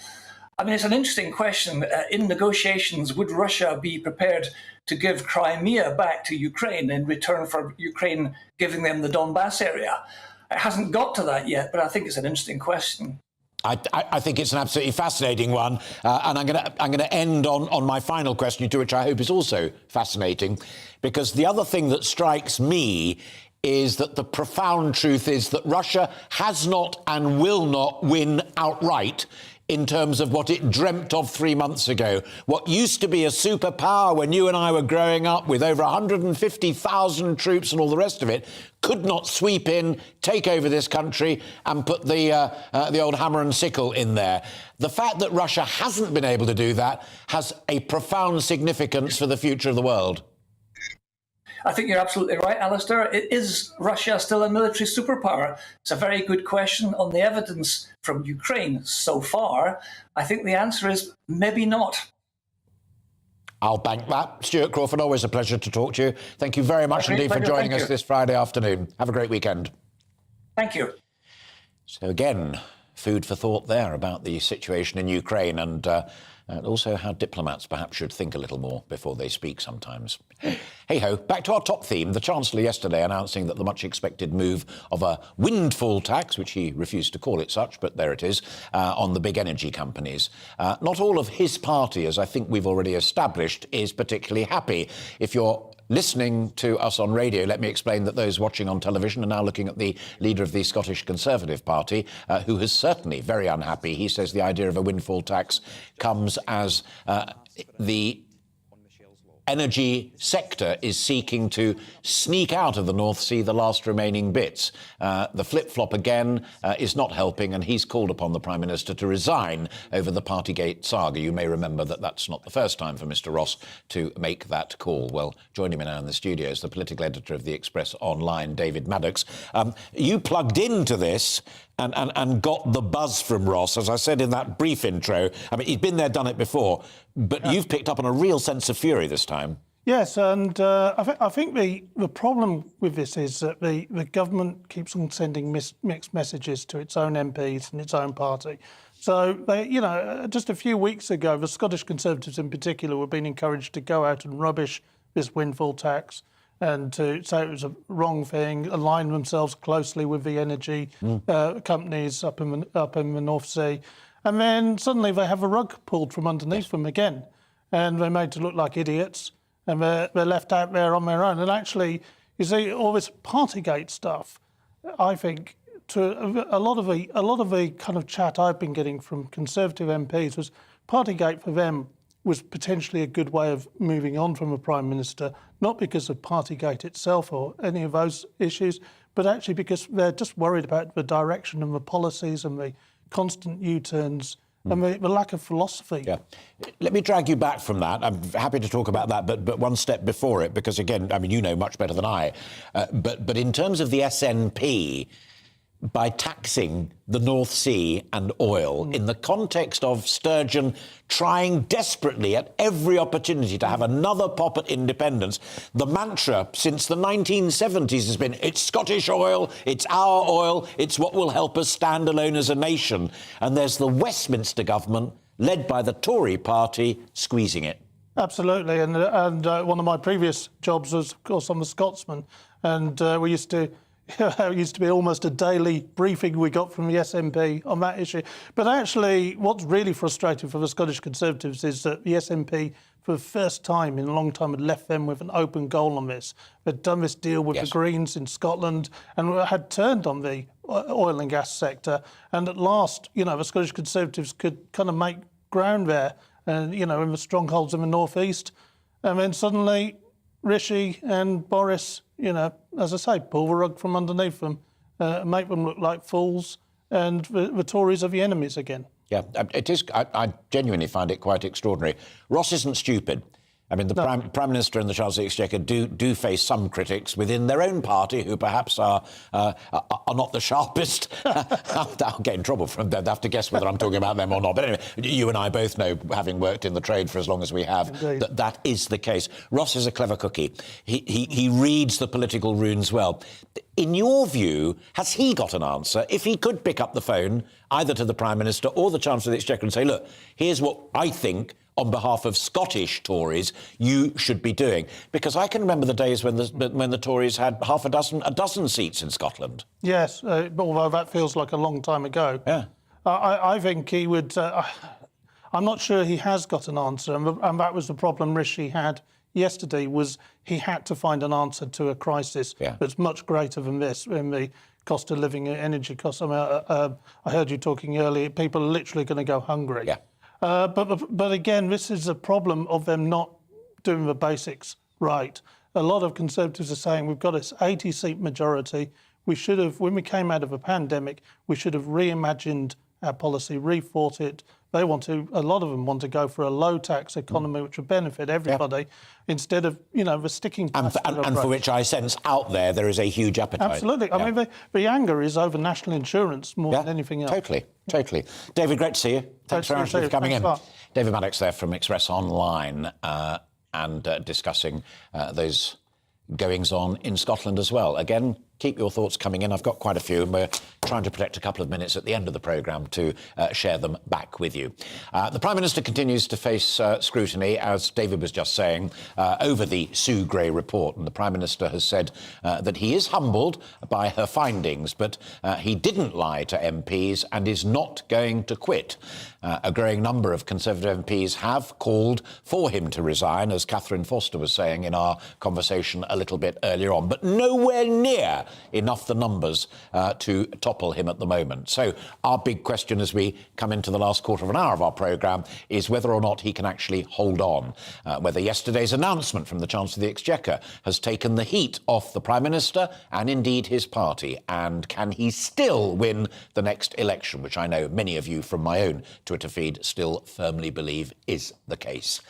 I mean, it's an interesting question. In negotiations, would Russia be prepared to give Crimea back to Ukraine in return for Ukraine giving them the Donbass area? It hasn't got to that yet, but I think it's an interesting question. I think it's an absolutely fascinating one, and I'm going to end on my final question, to which I hope is also fascinating, because the other thing that strikes me is that the profound truth is that Russia has not and will not win outright in terms of what it dreamt of 3 months ago. What used to be a superpower when you and I were growing up with over 150,000 troops and all the rest of it could not sweep in, take over this country and put the old hammer and sickle in there. The fact that Russia hasn't been able to do that has a profound significance for the future of the world. I think you're absolutely right, Alastair. Is Russia still a military superpower? It's a very good question. On the evidence from Ukraine so far, I think the answer is maybe not. I'll bank that. Stuart Crawford, always a pleasure to talk to you. Thank you very much indeed for joining us this Friday afternoon. Have a great weekend. Thank you. So again, food for thought there about the situation in Ukraine and also how diplomats perhaps should think a little more before they speak sometimes. Hey-ho, back to our top theme. The Chancellor yesterday announcing that the much-expected move of a windfall tax, which he refused to call it such, but there it is, on the big energy companies. Not all of his party, as I think we've already established, is particularly happy. If you're listening to us on radio, let me explain that those watching on television are now looking at the leader of the Scottish Conservative Party, who is certainly very unhappy. He says the idea of a windfall tax comes as the energy sector is seeking to sneak out of the North Sea the last remaining bits. The flip-flop again is not helping, and he's called upon the Prime Minister to resign over the partygate saga. You may remember that that's not the first time for Mr Ross to make that call. Well, joining me now in the studio is the political editor of the Express Online, David Maddox. You plugged into this and got the buzz from Ross, as I said in that brief intro. I mean, he'd been there, done it before, but you've picked up on a real sense of fury this time. Yes, and I think the problem with this is that the government keeps on sending mixed messages to its own MPs and its own party. So, just a few weeks ago, the Scottish Conservatives in particular were being encouraged to go out and rubbish this windfall tax and to say it was a wrong thing, align themselves closely with the energy companies up in the North Sea. And then suddenly they have a rug pulled from underneath them again. And they're made to look like idiots. And they're left out there on their own. And actually, you see, all this partygate stuff, I think, to a lot of the kind of chat I've been getting from Conservative MPs was partygate for them was potentially a good way of moving on from a Prime Minister, not because of partygate itself or any of those issues, but actually because they're just worried about the direction and the policies and the constant U-turns and the lack of philosophy. Yeah. Let me drag you back from that. I'm happy to talk about that, but one step before it, because, again, I mean, you know much better than I. But in terms of the SNP, by taxing the North Sea and oil in the context of Sturgeon trying desperately at every opportunity to have another pop at independence. The mantra since the 1970s has been, it's Scottish oil, it's our oil, it's what will help us stand alone as a nation. And there's the Westminster government, led by the Tory party, squeezing it. Absolutely, and one of my previous jobs was, of course, I'm a Scotsman, and we used to... It used to be almost a daily briefing we got from the SNP on that issue. But actually, what's really frustrating for the Scottish Conservatives is that the SNP, for the first time in a long time, had left them with an open goal on this. They'd done this deal with the Greens in Scotland and had turned on the oil and gas sector. And at last, the Scottish Conservatives could kind of make ground there, in the strongholds in the northeast. And then suddenly, Rishi and Boris, as I say, pull the rug from underneath them, make them look like fools, and the Tories are the enemies again. Yeah, it is. I genuinely find it quite extraordinary. Ross isn't stupid. I mean, the Prime Minister and the Chancellor of the Exchequer do face some critics within their own party who perhaps are not the sharpest. I'll get in trouble from them. They have to guess whether I'm talking about them or not. But anyway, you and I both know, having worked in the trade for as long as we have, that is the case. Ross is a clever cookie. He reads the political runes well. In your view, has he got an answer? If he could pick up the phone, either to the Prime Minister or the Chancellor of the Exchequer and say, look, here's what I think on behalf of Scottish Tories you should be doing. Because I can remember the days when the Tories had a dozen seats in Scotland. Yes, although that feels like a long time ago. Yeah. I think he would... I'm not sure he has got an answer, and that was the problem Rishi had yesterday, was he had to find an answer to a crisis that's much greater than this, in the cost of living, energy costs. I mean, I heard you talking earlier, people are literally going to go hungry. Yeah. But again, this is a problem of them not doing the basics right. A lot of Conservatives are saying we've got this 80-seat majority. We should have, when we came out of a pandemic, we should have reimagined our policy, rethought it. A lot of them want to go for a low-tax economy which would benefit everybody, instead of, the sticking... And for which I sense out there is a huge appetite. Absolutely. I mean, the anger is over national insurance more than anything else. Totally. David, great to see you. Thanks very much for coming in. David Maddox there from Express Online and discussing those goings-on in Scotland as well. Again, keep your thoughts coming in. I've got quite a few, and we're trying to protect a couple of minutes at the end of the programme to share them back with you. The Prime Minister continues to face scrutiny, as David was just saying, over the Sue Gray report. And the Prime Minister has said that he is humbled by her findings, but he didn't lie to MPs and is not going to quit. A growing number of Conservative MPs have called for him to resign, as Catherine Forster was saying in our conversation a little bit earlier on, but nowhere near enough the numbers to topple him at the moment. So our big question as we come into the last quarter of an hour of our programme is whether or not he can actually hold on, whether yesterday's announcement from the Chancellor of the Exchequer has taken the heat off the Prime Minister and indeed his party, and can he still win the next election, which I know many of you from my own Twitter feed still firmly believe is the case.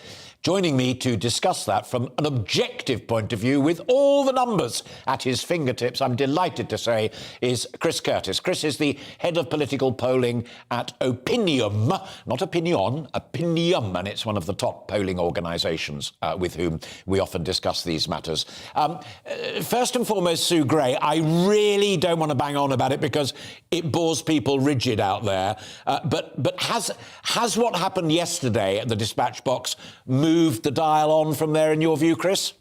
Joining me to discuss that from an objective point of view with all the numbers at his fingertips, I'm delighted to say, is Chris Curtis. Chris is the head of political polling at Opinium, not Opinion, Opinium, and it's one of the top polling organisations with whom we often discuss these matters. First and foremost, Sue Gray, I really don't want to bang on about it because it bores people rigid out there, but has what happened yesterday at the dispatch box moved the dial on from there, in your view, Chris?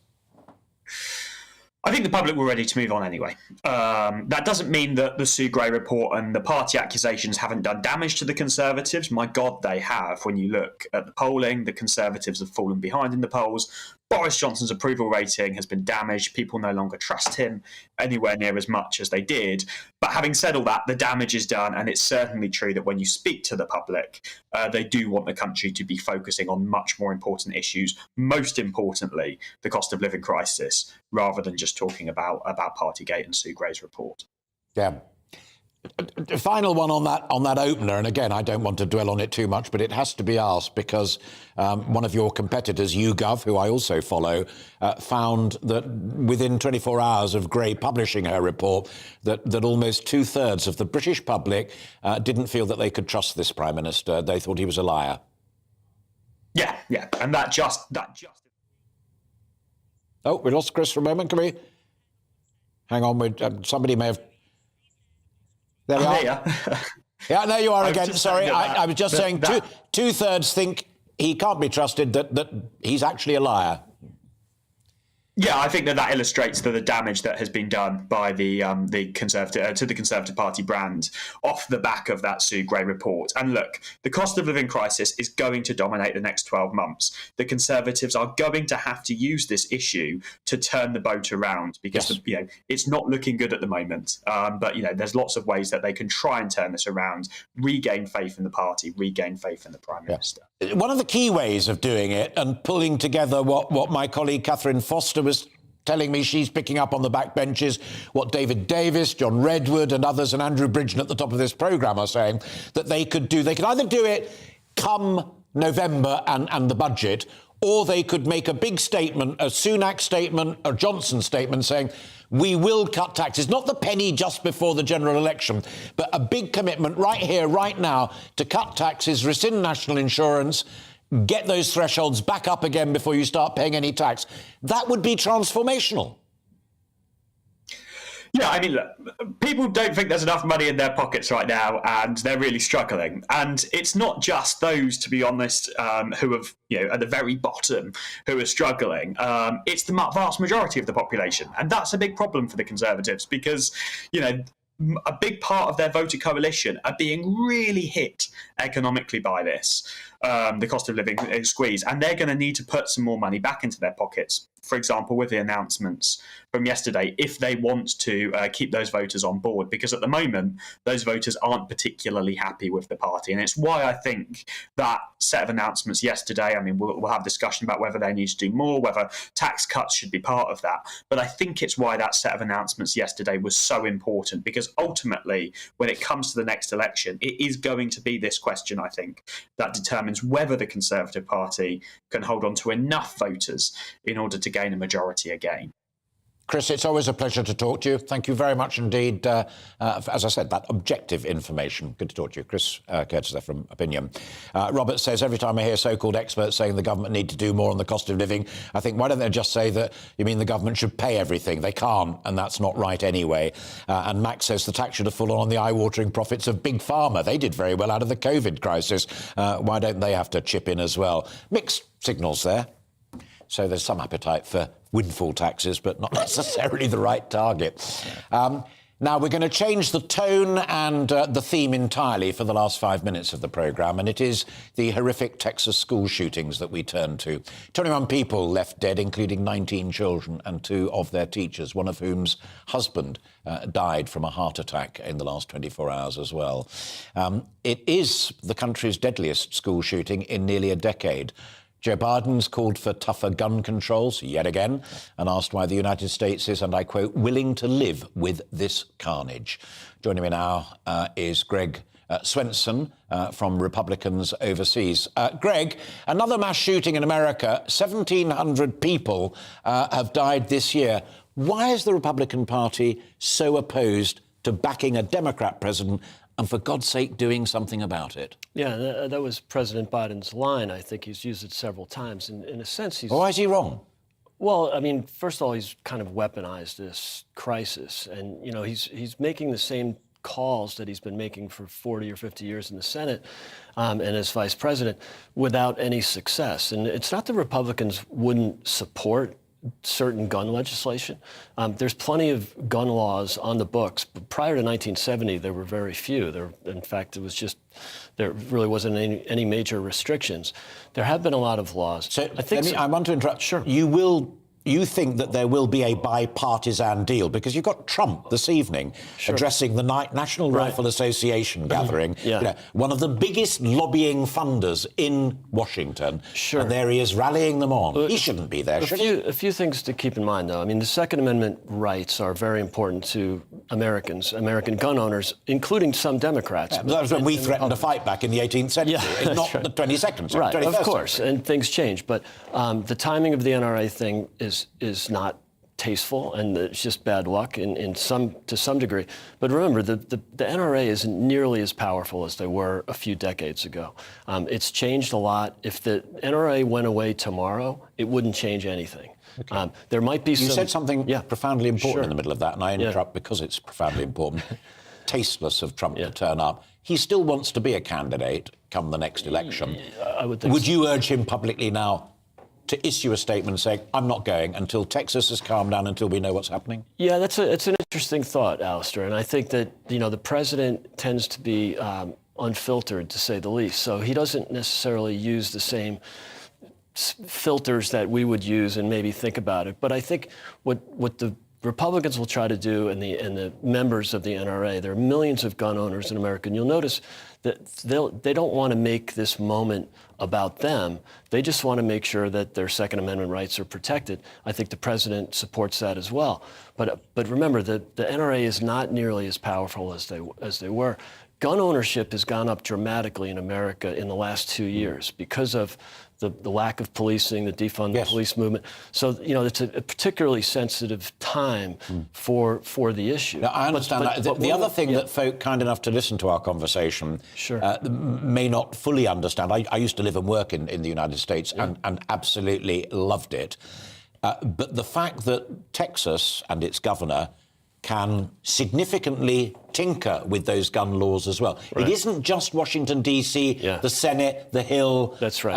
I think the public were ready to move on anyway. That doesn't mean that the Sue Gray report and the party accusations haven't done damage to the Conservatives. My God, they have. When you look at the polling, the Conservatives have fallen behind in the polls. Boris Johnson's approval rating has been damaged. People no longer trust him anywhere near as much as they did. But having said all that, the damage is done, and it's certainly true that when you speak to the public, they do want the country to be focusing on much more important issues, most importantly, the cost of living crisis, rather than just talking about Partygate and Sue Gray's report. Yeah. Final one on that opener, and again, I don't want to dwell on it too much, but it has to be asked because one of your competitors, YouGov, who I also follow, found that within 24 hours of Gray publishing her report, that almost 2/3 of the British public didn't feel that they could trust this Prime Minister. They thought he was a liar. Yeah, and that just. Oh, we lost Chris for a moment. Can we hang on? Somebody may have. There we are. Yeah, there you are again. Sorry, I was just saying 2/3 think he can't be trusted, that he's actually a liar. Yeah, I think that illustrates the damage that has been done by the Conservative to the Conservative Party brand off the back of that Sue Gray report. And look, the cost of living crisis is going to dominate the next 12 months. The Conservatives are going to have to use this issue to turn the boat around because it's not looking good at the moment. But there's lots of ways that they can try and turn this around, regain faith in the party, regain faith in the Prime Minister. One of the key ways of doing it and pulling together what my colleague Catherine Forster was telling me, she's picking up on the backbenches, what David Davis, John Redwood and others, and Andrew Bridgen at the top of this programme are saying, that they could do. They could either do it come November and the budget, or they could make a big statement, a Sunak statement, a Johnson statement saying, we will cut taxes, not the penny just before the general election, but a big commitment right here, right now, to cut taxes, rescind national insurance, get those thresholds back up again before you start paying any tax. That would be transformational. Yeah, I mean, look, people don't think there's enough money in their pockets right now, and they're really struggling. And it's not just those, to be honest, who have, at the very bottom, who are struggling. It's the vast majority of the population. And that's a big problem for the Conservatives because, a big part of their voter coalition are being really hit economically by this, the cost of living squeeze, and they're going to need to put some more money back into their pockets. For example, with the announcements from yesterday, if they want to keep those voters on board, because at the moment, those voters aren't particularly happy with the party. And it's why I think that set of announcements yesterday, I mean, we'll have discussion about whether they need to do more, whether tax cuts should be part of that. But I think it's why that set of announcements yesterday was so important, because ultimately, when it comes to the next election, it is going to be this question, I think, that determines whether the Conservative Party can hold on to enough voters in order to gain a majority again. Chris, it's always a pleasure to talk to you. Thank you very much indeed for, as I said, that objective information. Good to talk to you. Chris Curtis there from Opinion. Robert says, every time I hear so-called experts saying the government need to do more on the cost of living, I think, why don't they just say that you mean the government should pay everything? They can't, and that's not right anyway. And Max says the tax should have fallen on the eye-watering profits of Big Pharma. They did very well out of the COVID crisis. Why don't they have to chip in as well? Mixed signals there. So there's some appetite for windfall taxes, but not necessarily the right target. Now, we're going to change the tone and the theme entirely for the last 5 minutes of the programme, and it is the horrific Texas school shootings that we turn to. 21 people left dead, including 19 children and 2 of their teachers, one of whom's husband died from a heart attack in the last 24 hours as well. It is the country's deadliest school shooting in nearly a decade. Joe Biden's called for tougher gun controls yet again and asked why the United States is, and I quote, willing to live with this carnage. Joining me now is Greg Swenson from Republicans Overseas. Greg, another mass shooting in America. 1,700 people have died this year. Why is the Republican Party so opposed to backing a Democrat president and, for God's sake, doing something about it? Yeah, that was President Biden's line. I think he's used it several times. In a sense, he's... Why is he wrong? Well, I mean, first of all, he's kind of weaponized this crisis. And, he's making the same calls that he's been making for 40 or 50 years in the Senate and as vice president without any success. And it's not that Republicans wouldn't support certain gun legislation. There's plenty of gun laws on the books. But prior to 1970, there were very few. In fact, there really wasn't any major restrictions. There have been a lot of laws. So I want to interrupt. Sure. You will you think that there will be a bipartisan deal? Because you've got Trump this evening addressing the National Rifle Association gathering, one of the biggest lobbying funders in Washington, and there he is rallying them on. He shouldn't be there, should he? A few things to keep in mind, though. I mean, the Second Amendment rights are very important to Americans, American gun owners, including some Democrats. That was when we threatened to fight back in the 18th century, not the 22nd century. Right, 21st of course, century. and things change. But the timing of the NRA thing is not tasteful, and it's just bad luck to some degree. But remember, the NRA isn't nearly as powerful as they were a few decades ago. It's changed a lot. If the NRA went away tomorrow, it wouldn't change anything. Okay. There might be You said something profoundly important in the middle of that, and I interrupt because it's profoundly important. Tasteless of Trump to turn up. He still wants to be a candidate come the next election. I would think Would you urge him publicly now to issue a statement saying, I'm not going until Texas has calmed down, until we know what's happening? Yeah, it's an interesting thought, Alastair. And I think that, the president tends to be unfiltered, to say the least. So he doesn't necessarily use the same filters that we would use and maybe think about it. But I think what the Republicans will try to do, and the members of the NRA, there are millions of gun owners in America, and you'll notice that they don't want to make this moment about them. They just want to make sure that their Second Amendment rights are protected. I think the president supports that as well. But remember, the NRA is not nearly as powerful as they were. Gun ownership has gone up dramatically in America in the last 2 years because of the lack of policing, the defund the police movement. So, it's a particularly sensitive time for the issue. Now, I understand that. The other thing that folk kind enough to listen to our conversation may not fully understand. I used to live and work in the United States and absolutely loved it. But the fact that Texas and its governor can significantly tinker with those gun laws as well. Right. It isn't just Washington, D.C., the Senate, the Hill, that's right,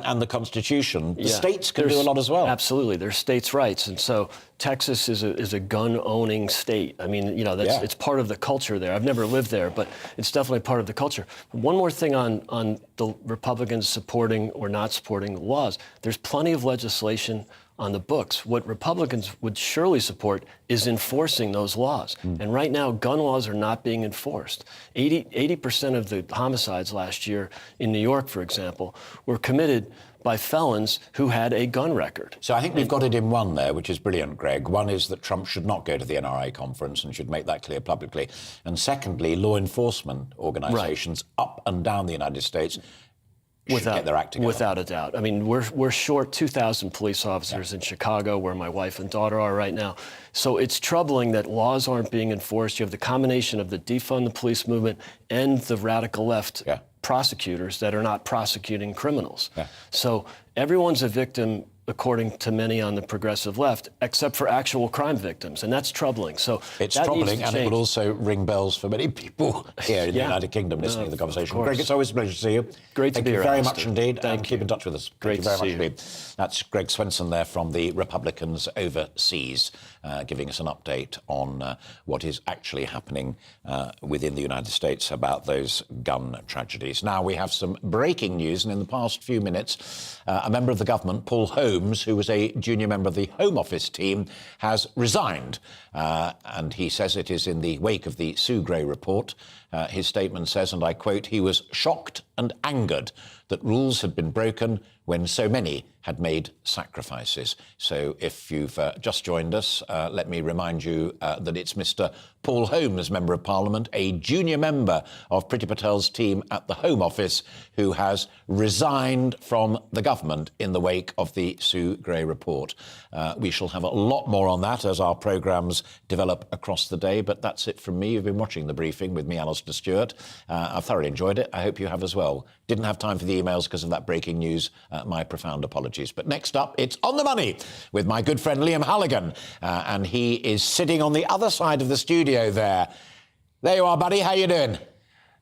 and the Constitution. The states can do a lot as well. Absolutely. There's states' rights. And so Texas is a gun-owning state. I mean, it's part of the culture there. I've never lived there, but it's definitely part of the culture. One more thing on the Republicans supporting or not supporting the laws. There's plenty of legislation on the books. What Republicans would surely support is enforcing those laws. And right now, gun laws are not being enforced. 80% of the homicides last year in New York, for example, were committed by felons who had a gun record. So I think we've got it in one there, which is brilliant, Greg. One is that Trump should not go to the NRA conference and should make that clear publicly. And secondly, law enforcement organisations up and down the United States should get their act together. Without a doubt. I mean, we're short 2,000 police officers in Chicago, where my wife and daughter are right now. So it's troubling that laws aren't being enforced. You have the combination of the defund the police movement and the radical left prosecutors that are not prosecuting criminals. So everyone's a victim, according to many on the progressive left, except for actual crime victims, and that's troubling. So it's troubling, and it would also ring bells for many people here in the United Kingdom listening to the conversation. Greg, it's always a pleasure to see you. Great to be here. Thank you very much indeed, and keep in touch with us. Great Thank you to very much indeed. That's Greg Swenson there from the Republicans overseas, giving us an update on what is actually happening within the United States about those gun tragedies. Now we have some breaking news, and in the past few minutes, a member of the government, Paul Holmes, who was a junior member of the Home Office team, has resigned. And he says it is in the wake of the Sue Gray report. His statement says, and I quote, he was shocked and angered that rules had been broken when so many had made sacrifices. So if you've just joined us, let me remind you that it's Mr. Paul Holmes, Member of Parliament, a junior member of Priti Patel's team at the Home Office, who has resigned from the government in the wake of the Sue Gray report. We shall have a lot more on that as our programmes develop across the day, but that's it from me. You've been watching The Briefing with me, Alastair Stewart. I've thoroughly enjoyed it. I hope you have as well. Didn't have time for the emails because of that breaking news. My profound apologies. But next up, it's On the Money with my good friend Liam Halligan. And he is sitting on the other side of the studio there. There you are, buddy. How you doing?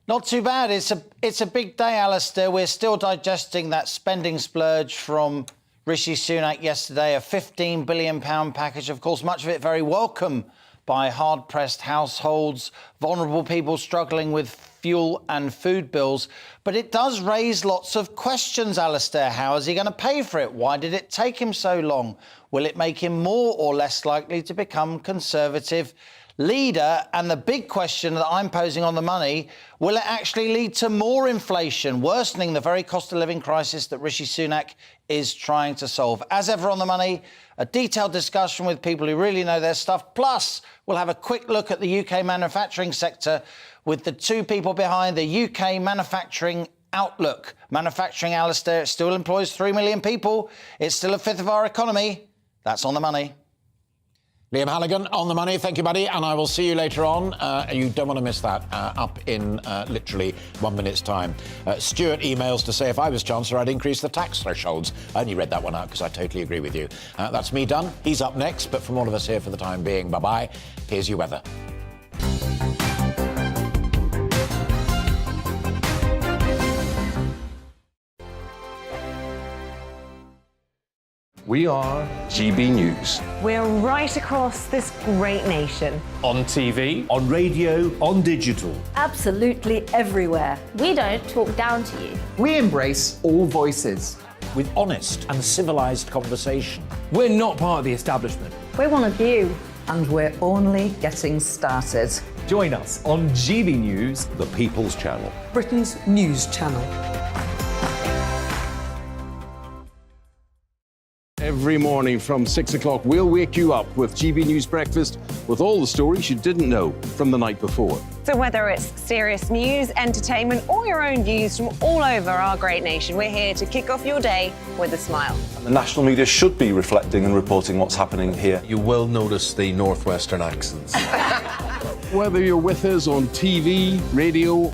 Not too bad. It's a big day, Alastair. We're still digesting that spending splurge from Rishi Sunak yesterday, a £15 billion package, of course, much of it very welcome by hard-pressed households, vulnerable people struggling with fuel and food bills. But it does raise lots of questions, Alastair. How is he going to pay for it? Why did it take him so long? Will it make him more or less likely to become Conservative leader? And the big question that I'm posing on the money, will it actually lead to more inflation, worsening the very cost of living crisis that Rishi Sunak is trying to solve? As ever on the money, a detailed discussion with people who really know their stuff. Plus, we'll have a quick look at the UK manufacturing sector with the two people behind the UK manufacturing outlook. Manufacturing, Alastair, it still employs 3 million people. It's still a fifth of our economy. That's on the money. Liam Halligan on the money. Thank you, buddy. And I will see you later on. You don't want to miss that up in literally 1 minute's time. Stewart emails to say if I was Chancellor, I'd increase the tax thresholds. I only read that one out because I totally agree with you. That's me done. He's up next. But from all of us here for the time being, bye-bye. Here's your weather. We are GB News. We're right across this great nation. On TV, on radio, on digital. Absolutely everywhere. We don't talk down to you. We embrace all voices. With honest and civilised conversation. We're not part of the establishment. We're one of you. And we're only getting started. Join us on GB News, The People's Channel. Britain's news channel. Every morning from 6 o'clock, we'll wake you up with GB News Breakfast with all the stories you didn't know from the night before. So whether it's serious news, entertainment, or your own views from all over our great nation, we're here to kick off your day with a smile. The national media should be reflecting and reporting what's happening here. You will notice the northwestern accents. Whether you're with us on TV, radio,